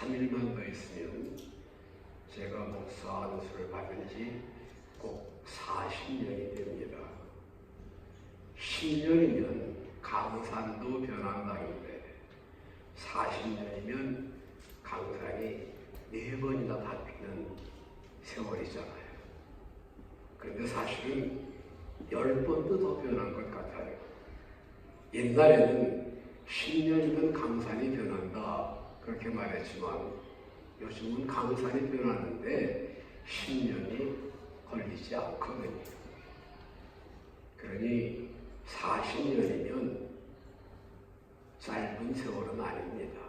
3일만 더 있으면 제가 목사 안수를 받은 지 꼭 40년이 됩니다. 10년이면 강산도 변한다는데 40년이면 강산이 4번이나 바뀌는 세월이잖아요. 그런데 사실은 10번도 더 변한 것 같아요. 옛날에는 10년이면 강산이 변한다 그렇게 말했지만 요즘은 강산이 변하는데 10년이 걸리지 않거든요. 그러니 40년이면 짧은 세월은 아닙니다.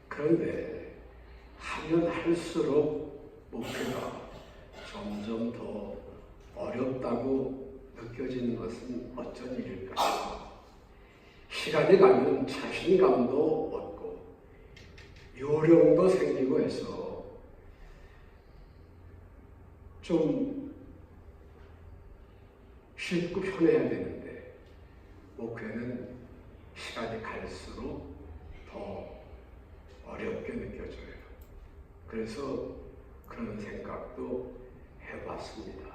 그런데 하면 할수록 목표가 점점 더 어렵다고 느껴지는 것은 어쩐 일일까요? 시간이 가면 자신감도 얻고 요령도 생기고 해서 좀 쉽고 편해야 되는데 목회는 시간이 갈수록 더 어렵게 느껴져요. 그래서 그런 생각도 해봤습니다.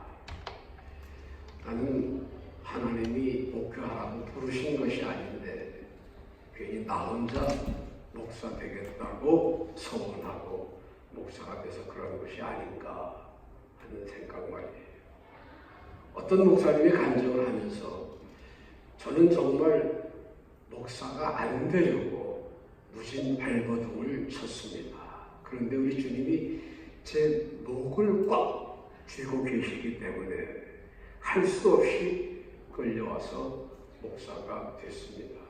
나는 하나님이 목회하라고 부르신 것이 아닌데 괜히 나 혼자 목사 되겠다고 소원하고 목사가 돼서 그런 것이 아닌가 하는 생각 말이에요. 어떤 목사님이 간증을 하면서 저는 정말 목사가 안 되려고 무진 발버둥을 쳤습니다. 그런데 우리 주님이 제 목을 꽉 쥐고 계시기 때문에 할 수 없이 끌려와서 목사가 됐습니다.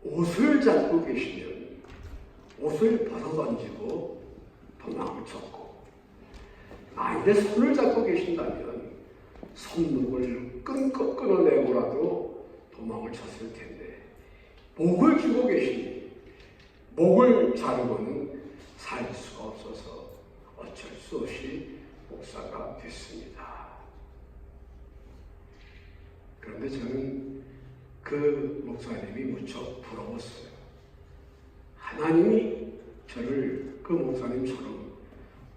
옷을 잡고 계시면 옷을 벗어던지고 도망을 쳤고, 만약에 손을 잡고 계신다면 손목을 끊어내고라도 도망을 쳤을 텐데 목을 쥐고 계시니 목을 자르고는 살 수가 없어서 어쩔 수 없이 목사가 됐습니다. 그런데 저는 그 목사님이 무척 부러웠어요. 하나님이 저를 그 목사님처럼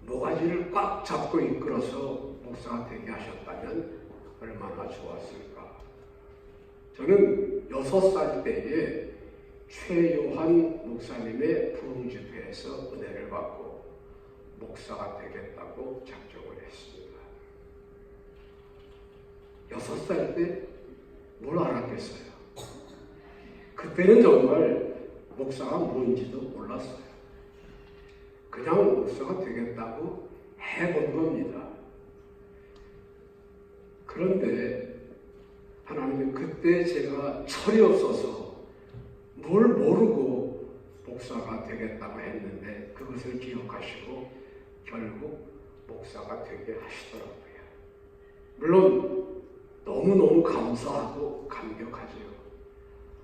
모가지를 꽉 잡고 이끌어서 목사가 되게 하셨다면 얼마나 좋았을까. 저는 6살 때에 최요한 목사님의 부흥 집회에서 은혜를 받고 목사가 되겠다고 작정을 했습니다. 6살 때 뭘 알았겠어요? 그때는 정말 목사가 뭔지도 몰랐어요. 그냥 목사가 되겠다고 해본 겁니다. 그런데 하나님은 그때 제가 철이 없어서 뭘 모르고 목사가 되겠다고 했는데 그것을 기억하시고 결국 목사가 되게 하시더라고요. 물론 너무너무 감사하고 감격하죠.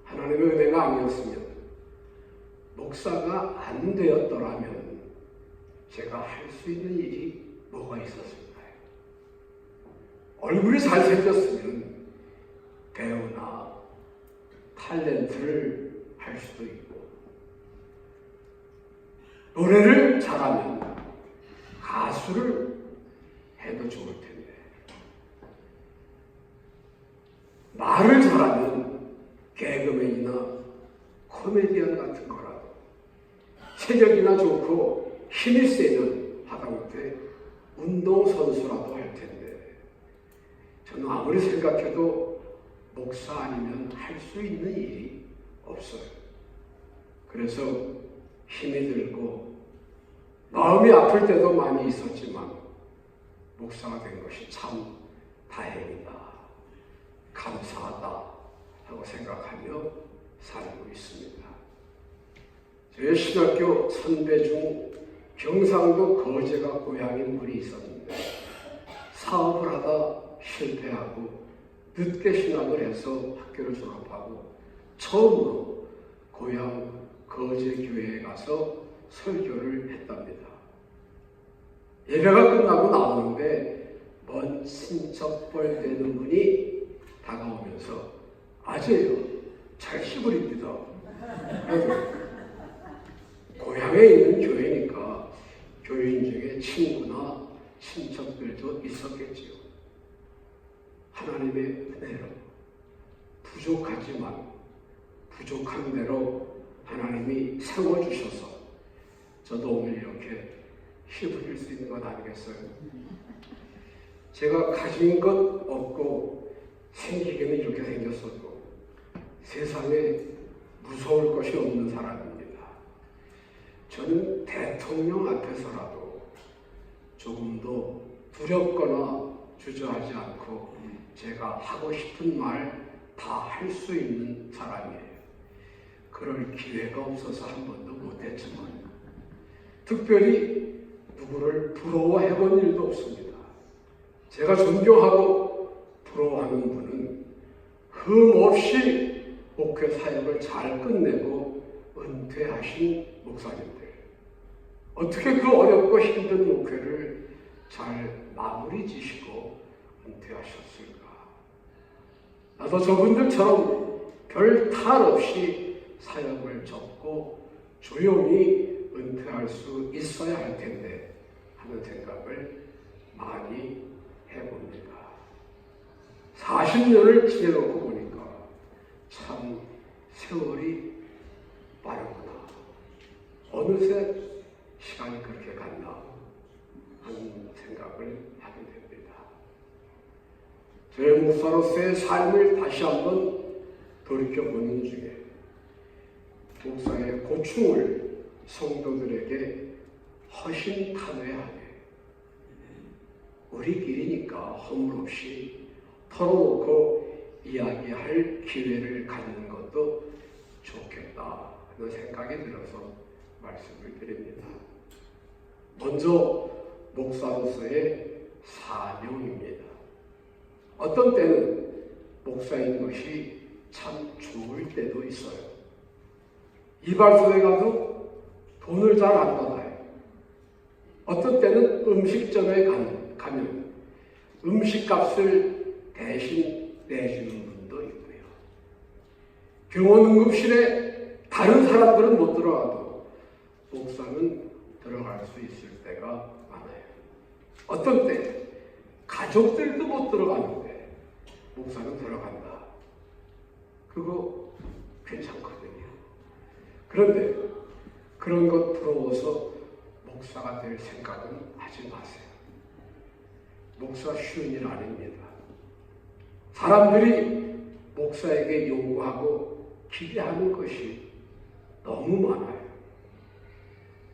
하나님의 은혜가 아니었으면 목사가 안 되었더라면 제가 할 수 있는 일이 뭐가 있었을까요? 얼굴이 잘생겼으면 배우나 탤런트를 할 수도 있고, 노래를 잘하면 가수를 해도 좋을 텐데, 말을 잘하면 개그맨이나 코미디언 같은 거라도, 체력이나 좋고 힘이 세면 하다못해 운동선수라도 할 텐데, 저는 아무리 생각해도 목사 아니면 할 수 있는 일이 없어요. 그래서 힘이 들고 마음이 아플 때도 많이 있었지만 목사가 된 것이 참 다행이다, 감사하다 하고 생각하며 살고 있습니다. 저희 신학교 선배 중 경상도 거제가 고향인 분이 있었는데 사업을 하다 실패하고 늦게 신학을 해서 학교를 졸업하고 처음으로 고향 거제교회에 가서 설교를 했답니다. 예배가 끝나고 나오는데 먼 친척벌 되는 분이 다가오면서 아재요, 잘 씹으립니다. 고향에 있는 교회니까 교인 중에 친구나 친척들도 있었겠지요. 하나님의 은혜로 부족하지만 부족한 대로 하나님이 세워주셔서 저도 오늘 이렇게 힘을 수 있는 것 아니겠어요? 제가 가진 것 없고 생기기는 이렇게 생겼어도 세상에 무서울 것이 없는 사람입니다. 저는 대통령 앞에서라도 조금도 두렵거나 주저하지 않고 제가 하고 싶은 말 다 할 수 있는 사람이에요. 그럴 기회가 없어서 한 번도 못했지만 특별히 누구를 부러워해 본 일도 없습니다. 제가 존경하고 부러워하는 분은 흠없이 목회 사역을 잘 끝내고 은퇴하신 목사님들. 어떻게 그 어렵고 힘든 목회를 잘 마무리 지시고 은퇴하셨을까? 나도 저분들처럼 별 탈 없이 사역을 접고 조용히 은퇴할 수 있어야 할 텐데 하는 생각을 많이 해봅니다. 40년을 지내놓고 보니까 참 세월이 빠르구나. 어느새 시간이 그렇게 갔나 하는 생각을 하게 됩니다. 저의 목사로서의 삶을 다시 한번 돌이켜보는 중에 목사의 고충을 성도들에게 허심탄회하게 우리끼리니까 허물없이 털어놓고 이야기할 기회를 갖는 것도 좋겠다 하는 생각이 들어서 말씀을 드립니다. 먼저 목사로서의 사명입니다. 어떤 때는 목사인 것이 참 좋을 때도 있어요. 이발소에 가도 돈을 잘 안 받아요. 어떤 때는 음식점에 가면 음식값을 대신 내주는 분도 있고요. 병원 응급실에 다른 사람들은 못 들어가도 목사는 들어갈 수 있을 때가 많아요. 어떤 때 가족들도 못 들어가는데 목사는 들어간다. 그거 괜찮거든요. 그런데 그런 것 부러워서 목사가 될 생각은 하지 마세요. 목사 쉬운 일 아닙니다. 사람들이 목사에게 요구하고 기대하는 것이 너무 많아요.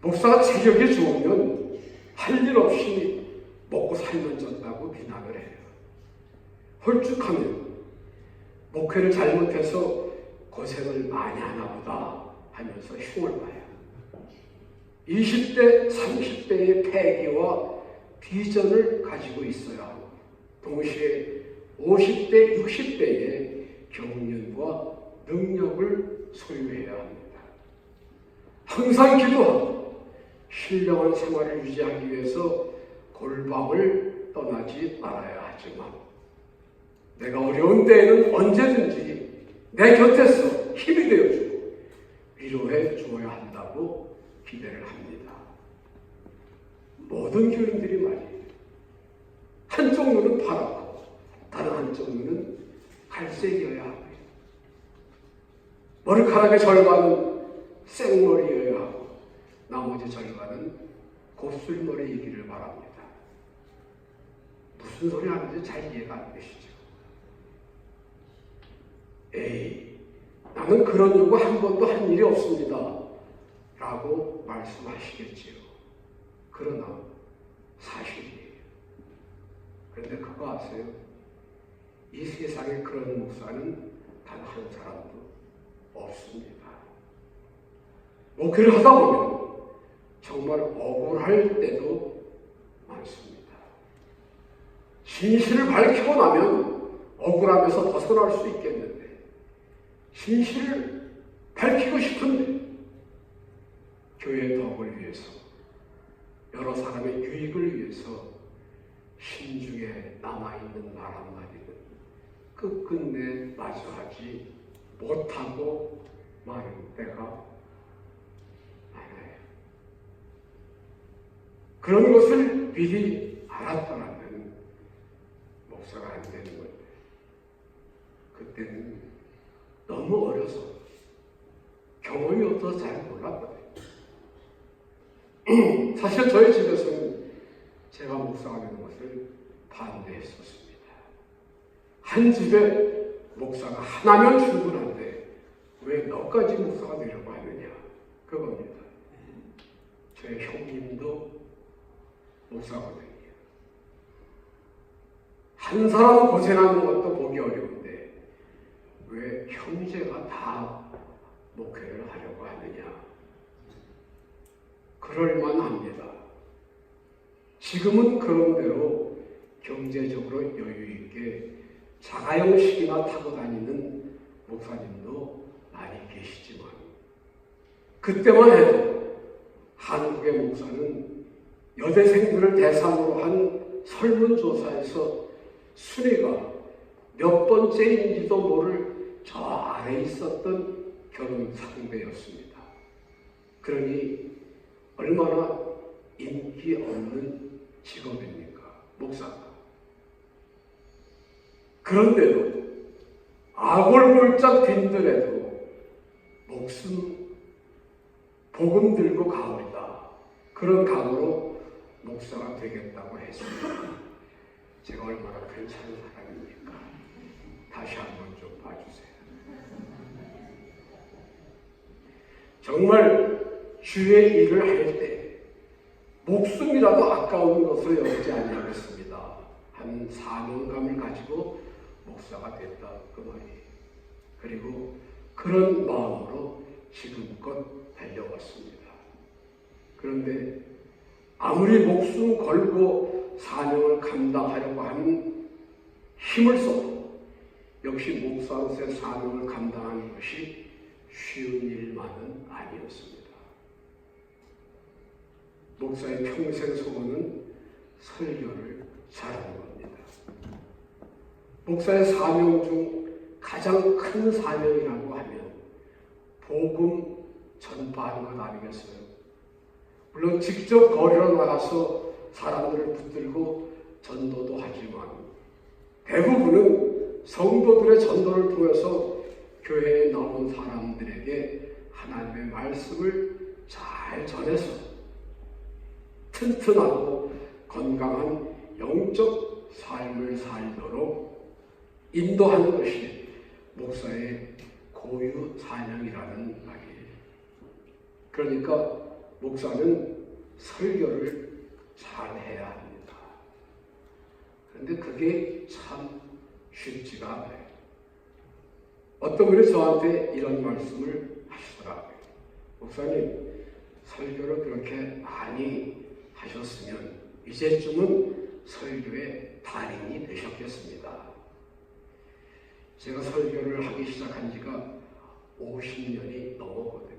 목사가 체격이 좋으면 할 일 없이 먹고 살면 졌다고 비난을 해요. 홀쭉하면 목회를 잘못해서 고생을 많이 하나 보다 하면서 흉을 봐요. 20대, 30대의 패기와 비전을 가지고 있어야 하고 동시에 50대, 60대의 경륜과 능력을 소유해야 합니다. 항상 기도하고 신령한 생활을 유지하기 위해서 골방을 떠나지 말아야 하지만 내가 어려운 때에는 언제든지 내 곁에서 힘이 되어주고 위로해 주어야 한다고 기대를 합니다. 모든 교인들이 말이에요. 한쪽 눈은 파랗고 다른 한쪽 눈은 갈색이어야 하고요. 머리카락의 절반은 생머리여야 하고 나머지 절반은 곱슬머리이기를 바랍니다. 무슨 소리 하는지 잘 이해가 안 되시죠? 에이, 나는 그런 요구 한 번도 한 일이 없습니다. 라고 말씀하시겠지요. 그러나 사실이에요. 그런데 그거 아세요? 이 세상에 그런 목사는 단 한 사람도 없습니다. 목회를 하다 보면 정말 억울할 때도 많습니다. 진실을 밝히고 나면 억울함에서 벗어날 수 있겠는데 진실을 밝히고 싶은데 교회의 덕을 위해서 여러 사람의 유익을 위해서 심중에 남아있는 말 한마디는 끝끝내 마주하지 못하고 마는 때가 많아요. 그런 것을 미리 알았더라면 목사가 안 되는 건데, 그때는 너무 어려서 경험이 없어서 잘 몰랐거든요. 사실 저희 집에서는 제가 목사가 되는 것을 반대했었습니다. 한 집에 목사가 하나면 충분한데 왜 너까지 목사가 되려고 하느냐, 그겁니다. 저희 형님도 목사거든요. 한 사람 고생하는 것도 보기 어려운데 왜 형제가 다 목회를 하려고 하느냐. 그럴만합니다. 지금은 그런 대로 경제적으로 여유 있게 자가용식이나 타고 다니는 목사님도 많이 계시지만, 그때만 해도 한국의 목사는 여대생들을 대상으로 한 설문조사에서 순위가 몇 번째인지도 모를 저 아래에 있었던 결혼 상대였습니다. 그러니 얼마나 인기 없는 직업입니까, 목사가. 그런데도 아골골짝 빈들에도 목숨 복음 들고 가오리다, 그런 각오로 목사가 되겠다고 했습니다. 제가 얼마나 괜찮은 사람입니까? 다시 한번 좀 봐주세요. 정말 주의 일을 할 때 목숨이라도 아까운 것을 여기지 아니하겠습니다. 한 사명감을 가지고 목사가 됐다, 그 말이에요. 그리고 그런 마음으로 지금껏 달려왔습니다. 그런데 아무리 목숨 걸고 사명을 감당하려고 하는 힘을 써도 역시 목사로서의 사명을 감당하는 것이 쉬운 일만은 아니었습니다. 목사의 평생 소원은 설교를 잘하는 겁니다. 목사의 사명 중 가장 큰 사명이라고 하면 복음 전파하는 것 아니겠어요? 물론 직접 거리로 나가서 사람들을 붙들고 전도도 하지만 대부분은 성도들의 전도를 통해서 교회에 나온 사람들에게 하나님의 말씀을 잘 전해서 튼튼하고 건강한 영적 삶을 살도록 인도하는 것이 목사의 고유 사명이라는 말이에요. 그러니까 목사는 설교를 잘 해야 합니다. 그런데 그게 참 쉽지가 않아요. 어떤 분이 저한테 이런 말씀을 하시더라고요. 목사님, 설교를 그렇게 많이 하셨으면 이제쯤은 설교의 달인이 되셨겠습니다. 제가 설교를 하기 시작한 지가 50년이 넘었거든요.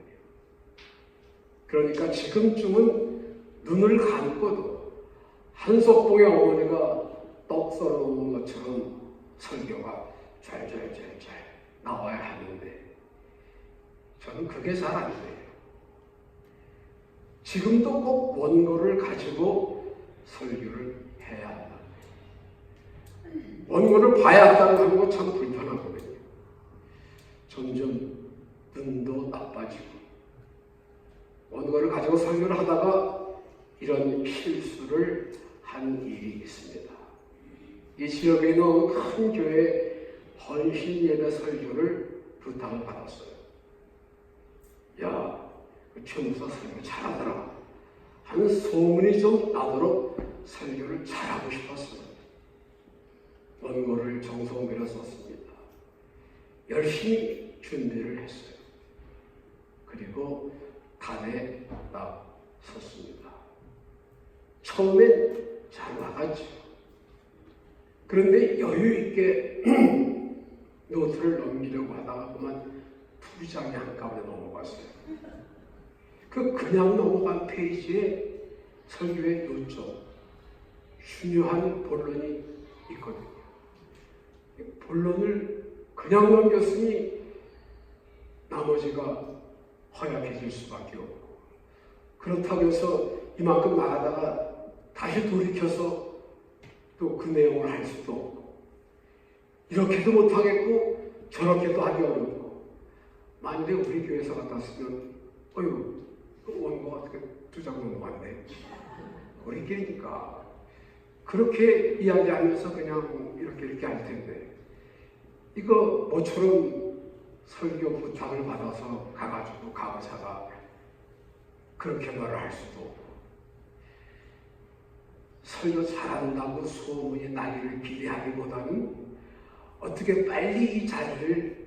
그러니까 지금쯤은 눈을 감고도 한석봉의 어머니가 떡 썰어놓은 것처럼 설교가 잘 나와야 하는데 저는 그게 잘 안 돼요. 지금도 꼭 원고를 가지고 설교를 해야 한다. 원고를 봐야 한다는 거 참 불편하거든요. 점점 눈도 나빠지고 원고를 가지고 설교를 하다가 이런 실수를 한 일이 있습니다. 이 지역에 있는 큰 교회 헌신 예배 설교를 부탁을 받았어요. 야, 그 최목사 설교 잘하더라 하는 소문이 좀 나도록 설교를 잘하고 싶었어요. 원고를 정성들여 썼습니다. 열심히 준비를 했어요. 그리고 단에 딱 섰습니다. 처음엔 잘 나갔죠. 그런데 여유 있게 노트를 넘기려고 하다가 그만 두 장이 한꺼번에 넘어갔어요. 그냥 넘어간 페이지에 설교의 요점, 중요한 본론이 있거든요. 본론을 그냥 넘겼으니 나머지가 허약해질 수밖에 없고, 그렇다고 해서 이만큼 나가다가 다시 돌이켜서 또 그 내용을 할 수도 없고, 이렇게도 못하겠고 저렇게도 하기 어렵고, 만약에 우리 교회에서 같았으면 어휴 원고 어떻게 두 장면 왔네, 우리끼리니까 그렇게 이야기하면서 그냥 이렇게 할 텐데, 이거 모처럼 설교 부탁을 받아서 가가지고 강사가 그렇게 말을 할 수도 없고, 설교 잘한다고 소문이 나기를 기대하기보다는 어떻게 빨리 이 자리를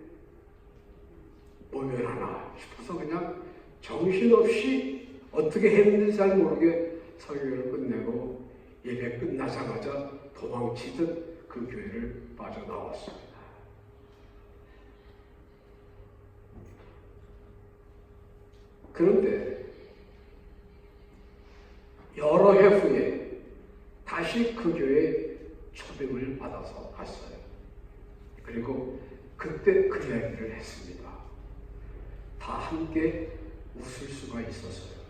모면하나 싶어서 그냥 정신없이 어떻게 했는지 잘 모르게 설교를 끝내고 예배 끝나자마자 도망치듯 그 교회를 빠져나왔습니다. 그런데 여러 해 후에 다시 그 교회에 초빙을 받아서 갔어요. 그리고 그때 그 이야기를 했습니다. 다 함께 웃을 수가 있었어요.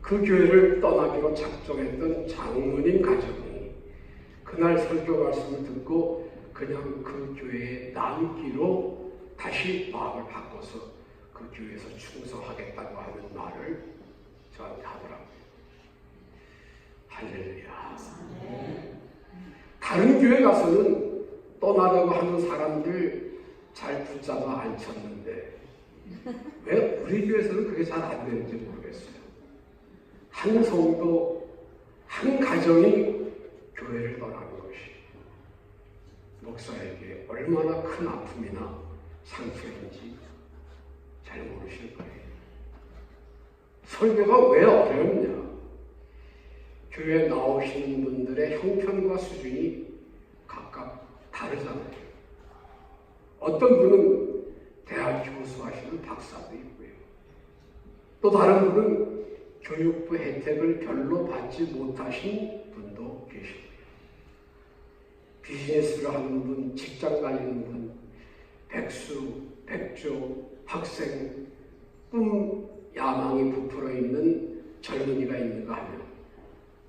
그 교회를 떠나기로 작정했던 장로님 가정이 그날 설교 말씀을 듣고 그냥 그 교회에 남기로 다시 마음을 바꿔서 그 교회에서 충성하겠다고 하는 말을 저한테 하더라고요. 할렐루야. 다른 교회 가서는 떠나려고 하는 사람들 잘 붙잡아 앉혔는데 왜 우리 교회에서는 그게 잘 안 되는지 모르겠어요. 한 성도, 한 가정이 교회를 떠나는 것이 목사에게 얼마나 큰 아픔이나 상처인지 잘 모르실 거예요. 설교가 왜 어렵냐? 교회에 나오시는 분들의 형편과 수준이 각각 다르잖아요. 어떤 분은 대학 교수 하시는 박사도 있고요. 또 다른 분은 교육부 혜택을 별로 받지 못하신 분도 계시고요. 비즈니스를 하는 분, 직장 다니는 분, 백수, 백조, 학생, 꿈, 야망이 부풀어 있는 젊은이가 있는가 하면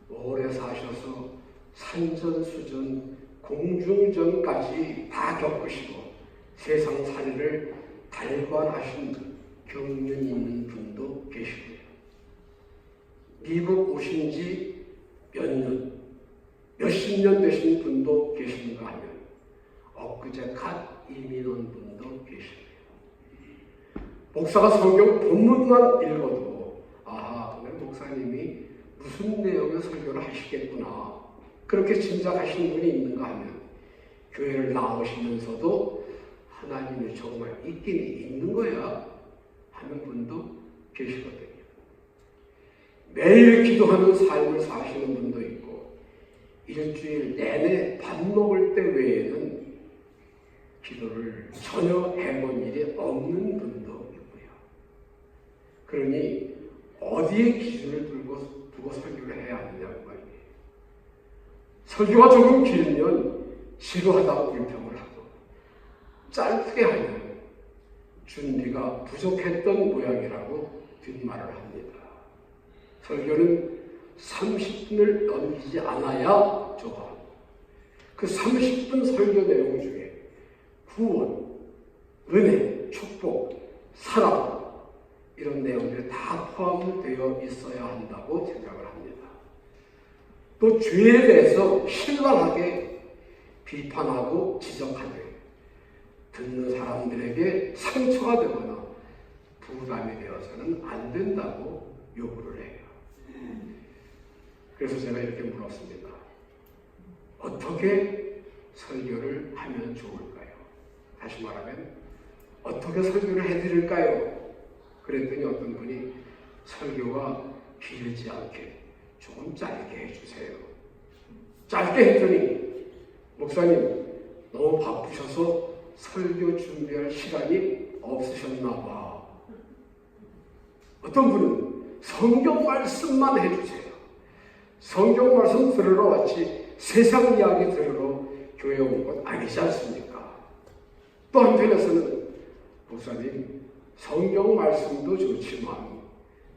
오래 사셔서 산전수전, 공중전까지 다 겪으시고 세상살이를 달관하신 경륜 있는 분도 계시고요. 미국 오신 지 몇 년, 몇십 년 되신 분도 계신가 하면 엊그제 갓 이민 온 분도 계시고요. 목사가 성경 본문만 읽어도 오늘 목사님이 무슨 내용의 설교를 하시겠구나 그렇게 짐작하시는 분이 있는가 하면 교회를 나오시면서도 하나님이 정말 있긴 있는 거야 하는 분도 계시거든요. 매일 기도하는 삶을 사시는 분도 있고 일주일 내내 밥 먹을 때 외에는 기도를 전혀 해본 일이 없는 분도 있고요. 그러니 어디에 기준을 두고 설교를 해야 하느냐고 말이에요. 설교가 조금 길면 지루하다고 불평을 하고 짧게 하면 준비가 부족했던 모양이라고 뒷말을 합니다. 설교는 30분을 넘기지 않아야 좋아. 그 30분 설교 내용 중에 구원, 은혜, 축복, 사랑 이런 내용들이 다 포함되어 있어야 한다고 생각을 합니다. 또 죄에 대해서 신랄하게 비판하고 지적하되 듣는 사람들에게 상처가 되거나 부담이 되어서는 안 된다고 요구를 해요. 그래서 제가 이렇게 물었습니다. 어떻게 설교를 하면 좋을까요? 다시 말하면 어떻게 설교를 해드릴까요? 그랬더니 어떤 분이 설교가 길지 않게 조금 짧게 해주세요. 짧게 했더니 목사님 너무 바쁘셔서 설교 준비할 시간이 없으셨나 봐. 어떤 분은 성경 말씀만 해주세요. 성경 말씀 들으러 왔지 세상 이야기 들으러 교회 온 건 아니지 않습니까? 또 한편에서는 목사님 성경 말씀도 좋지만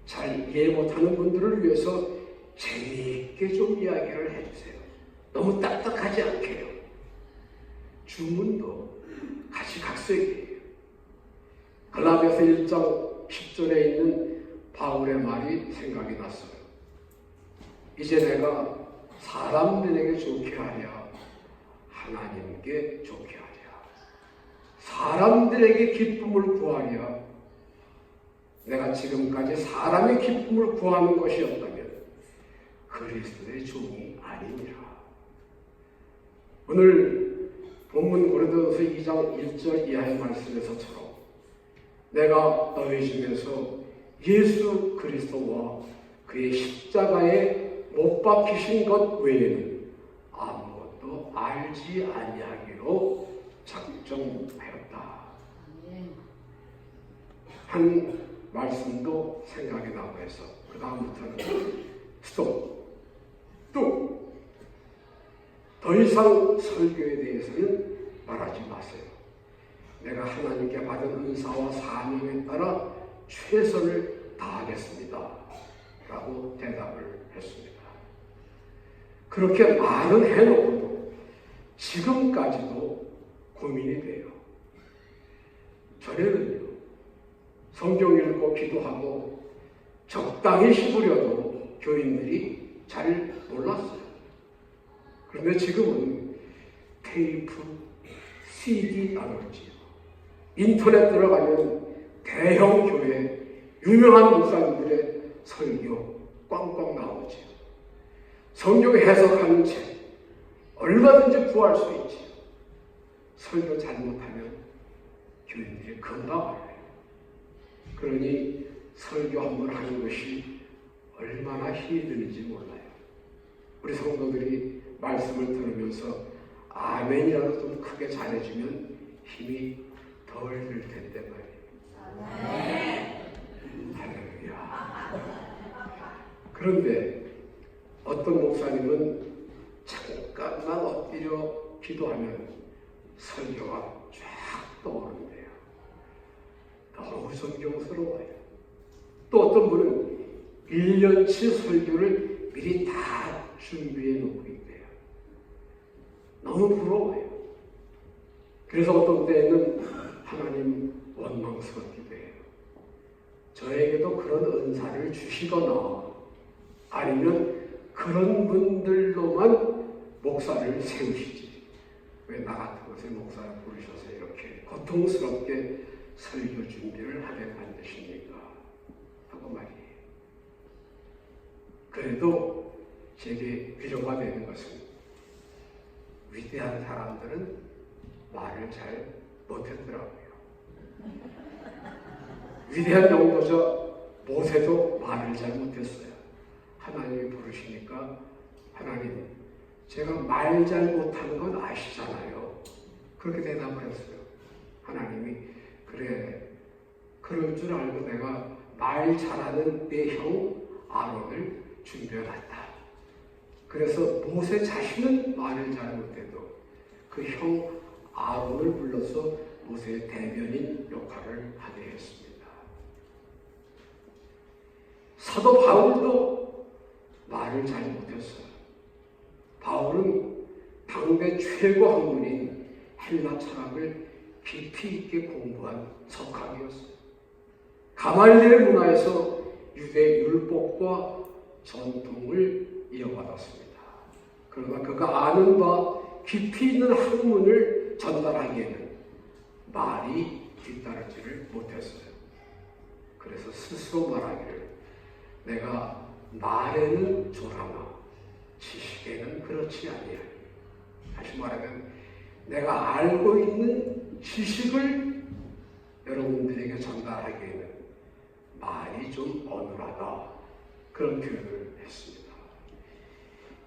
잘 이해 못하는 분들을 위해서 재미있게 좀 이야기를 해주세요. 너무 딱딱하지 않게요. 주문도 같이 각색이에요. 갈라디아서 1장 10절에 있는 바울의 말이 생각이 났어요. 이제 내가 사람들에게 좋게 하랴 하나님께 좋게 하랴. 사람들에게 기쁨을 구하랴. 내가 지금까지 사람의 기쁨을 구하는 것이었다면 그리스도의 종이 아니니라. 오늘 본문 고린도전서 2장 1절 이하의 말씀에서처럼 내가 너희 중에서 예수 그리스도와 그의 십자가에 못 박히신 것 외에는 아무것도 알지 아니하기로 작정하였다. 한 말씀도 생각이 나고 해서 그 다음부터는 스톱, 뚝. 더 이상 설교에 대해서는 말하지 마세요. 내가 하나님께 받은 은사와 사명에 따라 최선을 다하겠습니다. 라고 대답을 했습니다. 그렇게 말은 해놓고도 지금까지도 고민이 돼요. 전에는요, 성경 읽고 기도하고 적당히 씹으려도 교인들이 잘 몰랐어요. 그런데 지금은 테이프, CD 나올지요. 인터넷 들어가면 대형 교회, 유명한 목사님들의 설교 꽝꽝 나오지요. 성경 해석하는 책, 얼마든지 구할 수 있지요. 설교 잘못하면 교인들이 금방 알아요. 그러니 설교 한번 하는 것이 얼마나 힘이 드는지 몰라요. 우리 성도들이 말씀을 들으면서 아멘이라도 좀 크게 잘해주면 힘이 덜 들 텐데 말이에요. 할렐루야. 그런데 어떤 목사님은 잠깐만 엎드려 기도하면 설교가 쫙 떠오른대요. 너무 존경스러워요. 또 어떤 분은 1년치 설교를 미리 다 준비해 놓고 있대요. 너무 부러워요. 그래서 어떤 때에는 하나님 원망스럽기도 해요. 저에게도 그런 은사를 주시거나 아니면 그런 분들로만 목사를 세우시지. 왜 나 같은 것을 목사를 부르셔서 이렇게 고통스럽게 설교 준비를 하게 만드십니까? 하고 말이에요. 그래도 제게 위로가 되는 것은 위대한 사람들은 말을 잘 못했더라고요. 위대한 영도자 모세도 말을 잘 못했어요. 하나님이 부르시니까 하나님, 제가 말 잘 못하는 건 아시잖아요. 그렇게 대답을 했어요. 하나님이 그래, 그럴 줄 알고 내가 말 잘하는 내 형 아론을 준비해놨다. 그래서 모세 자신은 말을 잘 못해도 그 형 아론을 불러서 모세의 대변인 역할을 하게 했습니다. 사도 바울도 말을 잘 못했어요. 바울은 당대 최고 학문인 헬라 철학을 깊이 있게 공부한 석학이었어요. 가말리엘 문화에서 유대 율법과 전통을 이어받았습니다. 그러나 그가 아는 바 깊이 있는 학문을 전달하기에는 말이 뒤따르지를 못했어요. 그래서 스스로 말하기를 내가 말에는 조라나 지식에는 그렇지 아니하니. 다시 말하면 내가 알고 있는 지식을 여러분들에게 전달하기에는 말이 좀 어눌하다. 그런 표현을 했습니다.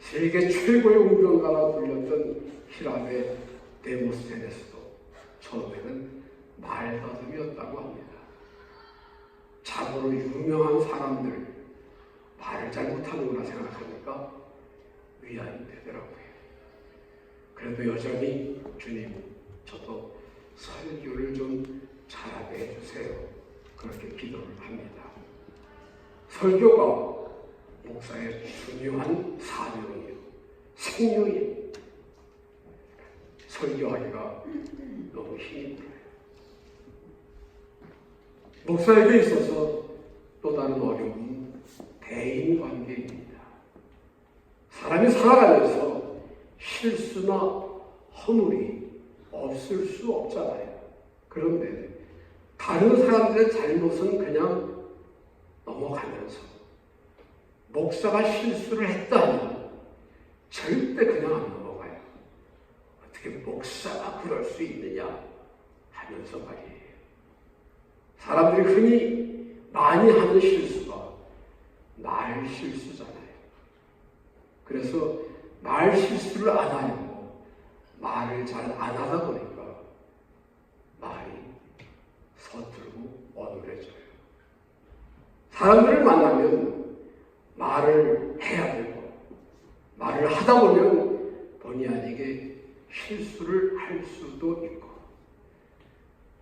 세계 최고의 웅변가라 불렸던 히람의 데모스테네스도 처음에는 말더듬이었다고 합니다. 참으로 유명한 사람들 말을 잘 못하는구나 생각하니까 위안이 되더라고요. 그래도 여전히 주님, 저도 설교를 좀 잘하게 해주세요. 그렇게 기도를 합니다. 설교가 목사의 중요한 사명이요, 생명이에요. 설교하기가 너무 힘이 들어요. 목사에게 있어서 또 다른 어려움은 대인관계입니다. 사람이 살아가면서 실수나 허물이 없을 수 없잖아요. 그런데 다른 사람들의 잘못은 그냥 넘어가면서 목사가 실수를 했다면 절대 그냥 안 넘어가요. 어떻게 목사가 그럴 수 있느냐 하면서 말이에요. 사람들이 흔히 많이 하는 실수가 말 실수잖아요. 그래서 말 실수를 안 하려고 말을 잘 안 하다 보니까 말이 서툴고 어눌해져요. 사람들을 만나면 말을 해야 되고 말을 하다 보면 본의 아니게 실수를 할 수도 있고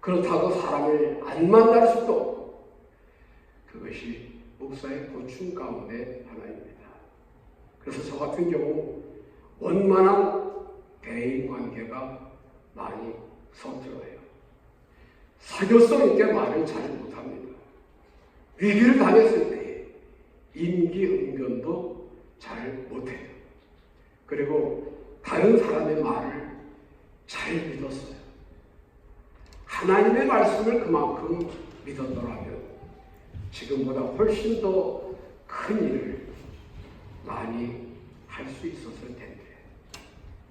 그렇다고 사람을 안 만날 수도 없고 그것이 목사의 고충 가운데 하나입니다. 그래서 저 같은 경우 원만한 대인관계가 많이 서툴어요. 사교성 있게 말을 잘 못합니다. 위기를 당했을 때 임기응변도 잘 못해요. 그리고 다른 사람의 말을 잘 믿었어요. 하나님의 말씀을 그만큼 믿었더라면 지금보다 훨씬 더 큰 일을 많이 할 수 있었을 텐데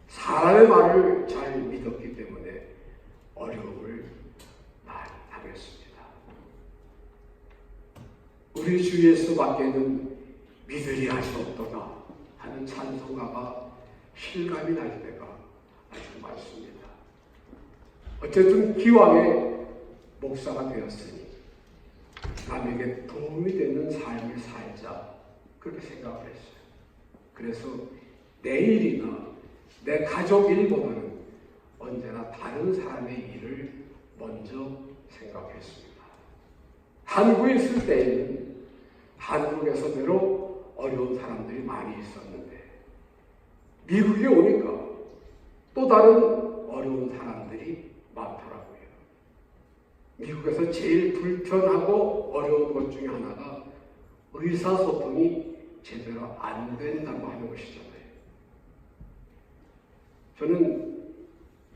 사람의 말을 잘 믿었기 때문에 어려움을 많이 당했습니다. 우리 주 예수밖에는 믿으리라 할 수 없도다 하는 찬송가가 실감이 날 때가 아주 많습니다. 어쨌든 기왕에 목사가 되었으니 남에게 도움이 되는 삶을 살자 그렇게 생각을 했어요. 그래서 내 일이나 내 가족 일보다는 언제나 다른 사람의 일을 먼저 생각했습니다. 한국에 있을 때에는 한국에서대로 어려운 사람들이 많이 있었는데 미국에 오니까 또 다른 어려운 사람들이 많더라고요. 미국에서 제일 불편하고 어려운 것 중에 하나가 의사소통이 제대로 안 된다고 하는 것이잖아요. 저는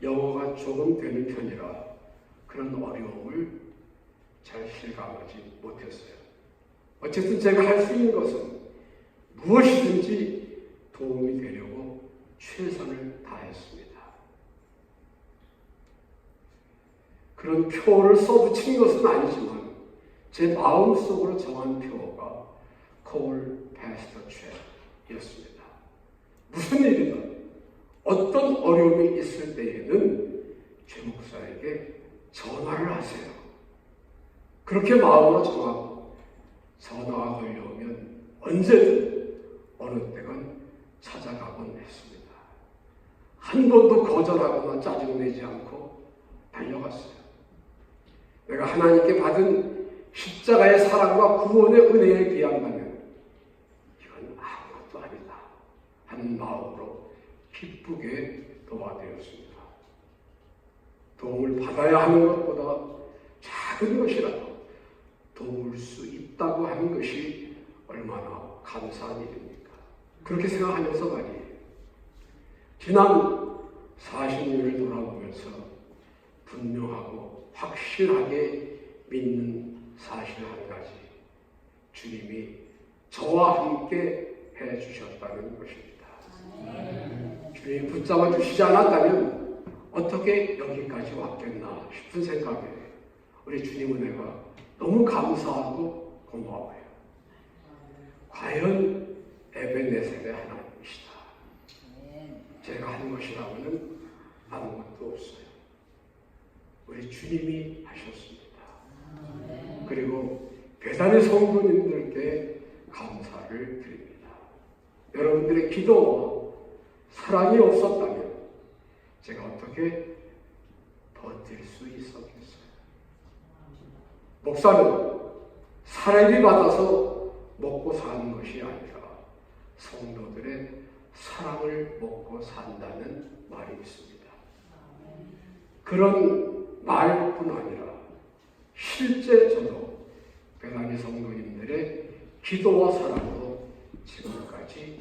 영어가 조금 되는 편이라 그런 어려움을 잘 실감하지 못했어요. 어쨌든 제가 할 수 있는 것은 무엇이든지 도움이 되려고 최선을 다했습니다. 그런 표를 써붙인 것은 아니지만 제 마음속으로 정한 표어가 Call Pastor Chad이었습니다. 무슨 일이든 어떤 어려움이 있을 때에는 최 목사에게 전화를 하세요. 그렇게 마음으로 정하고 전화가 걸려오면 언제든 어느 때건 찾아가곤 했습니다. 한 번도 거절하거나 짜증내지 않고 달려갔어요. 내가 하나님께 받은 십자가의 사랑과 구원의 은혜에 비한다면 이건 아무것도 아니다 하는 마음으로 기쁘게 도와드렸습니다. 도움을 받아야 하는 것보다 작은 것이라도 도울 수 있다고 하는 것이 얼마나 감사한 일입니까? 그렇게 생각하면서 말이에요. 지난 40년을 돌아보면서 분명하고 확실하게 믿는 사실 한 가지, 주님이 저와 함께 해주셨다는 것입니다. 주님이 붙잡아 주시지 않았다면 어떻게 여기까지 왔겠나 싶은 생각에 우리 주님 은혜가 너무 감사하고 고마워요. 과연 에베네셀의 하나님이시다. 제가 한 것이라고는 아무것도 없어요. 우리 주님이 하셨습니다. 그리고 배단의 성도님들께 감사를 드립니다. 여러분들의 기도와 사랑이 없었다면 제가 어떻게 버틸 수 있었겠어요? 목사는 사람이 받아서 먹고 사는 것이 아니라 성도들의 사랑을 먹고 산다는 말이 있습니다. 그런 말뿐 아니라 실제 저도 배단위 성도님들의 기도와 사랑으로 지금까지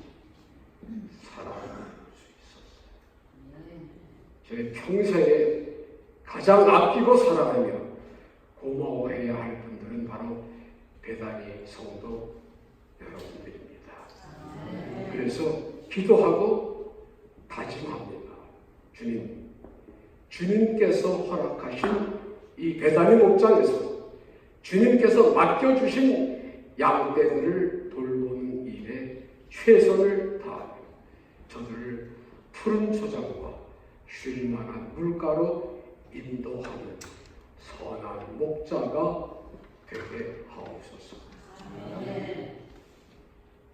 살아갈 수 있었어요. 제 평생에 가장 아끼고 사랑하며 고마워해야 할 분들은 바로 배단위 성도 여러분들입니다. 그래서 기도하고 다짐합니다. 주님께서 허락하신 이 배단위 목장에서 주님께서 맡겨주신 양떼들을 돌보는 일에 최선을 다하며 저들을 푸른 초장과 쉴만한 물가로 인도하는 선한 목자가 되게 하옵소서.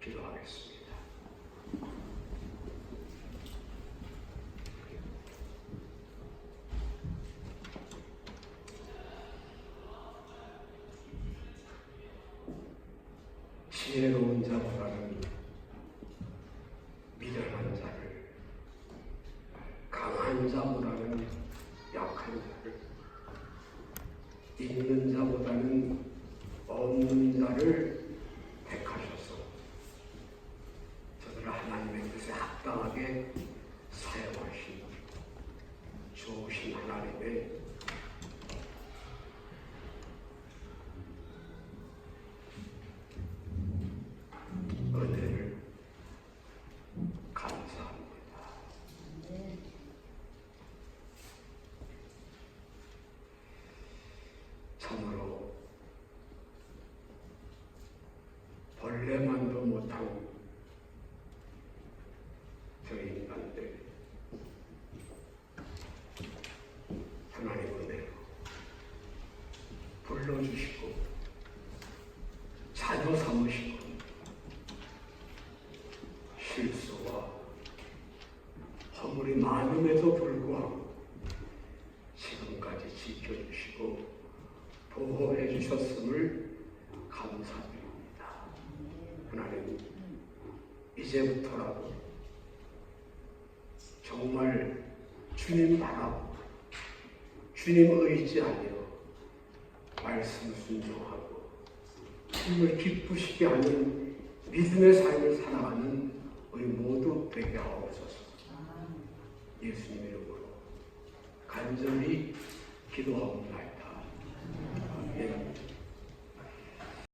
기도하겠습니다. 지혜로운 자보다는 미련한 자를, 강한 자보다는 약한 자를, 있는 자보다는 없는 자를 택하셔서 저들을 하나님의 뜻에 합당하게 사용하신 좋으신 하나님의 은혜를 감사합니다. 참으로 벌레만도 못한 저희 인간들 하나님 은혜로 불러주시고 자녀 삼으시고 실수와 허물이 많음에도 불구하고 지금까지 지켜주시고 보호해 주셨음을 감사드립니다. 하나님, 이제부터라도 정말 주님 바라고 주님 의지하며 말씀 순종하고 주님을 기쁘시게 하는 믿음의 삶을 살아가는 우리 모두 되게 하옵소서. 예수님의 이름으로 간절히 기도하옵나이다.